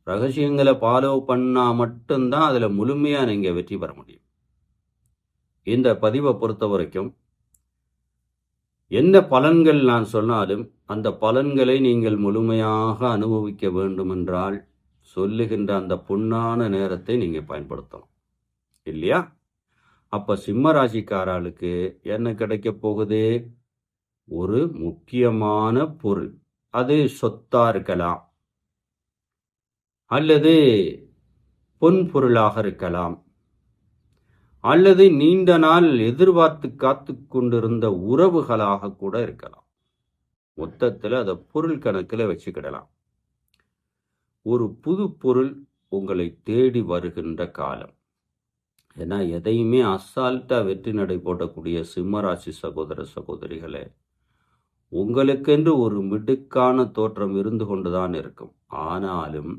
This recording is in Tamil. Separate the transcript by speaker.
Speaker 1: ரகசியங்களை ஃபாலோ பண்ணால் மட்டும்தான் அதில் முழுமையாக நீங்கள் வெற்றி பெற முடியும். இந்த பதிவை பொறுத்த வரைக்கும் என்ன பலன்கள் நான் சொன்னாலும் அந்த பலன்களை நீங்கள் முழுமையாக அனுபவிக்க வேண்டுமென்றால் சொல்லுகின்ற அந்த பொன்னான நேரத்தை நீங்கள் பயன்படுத்தணும் இல்லையா? அப்போ சிம்ம ராசிக்காரர்களுக்கு என்ன கிடைக்க போகுது? ஒரு முக்கியமான பொருள். அது சொத்தா இருக்கலாம், அல்லது பொன் பொருளாக இருக்கலாம், அல்லது நீண்ட நாள் எதிர்பார்த்து காத்து கொண்டிருந்த உறவுகளாக கூட இருக்கலாம். மொத்தத்தில் அதை பொருள் கணக்கில் வச்சுக்கிடலாம். ஒரு புது பொருள் உங்களை தேடி வருகின்ற காலம். ஏன்னா எதையுமே அசால்ட்டாக வெற்றி நடை போடக்கூடிய சிம்மராசி சகோதர சகோதரிகளே, உங்களுக்கென்று ஒரு மிடுக்கான தோற்றம் இருந்து கொண்டுதான் இருக்கும். ஆனாலும்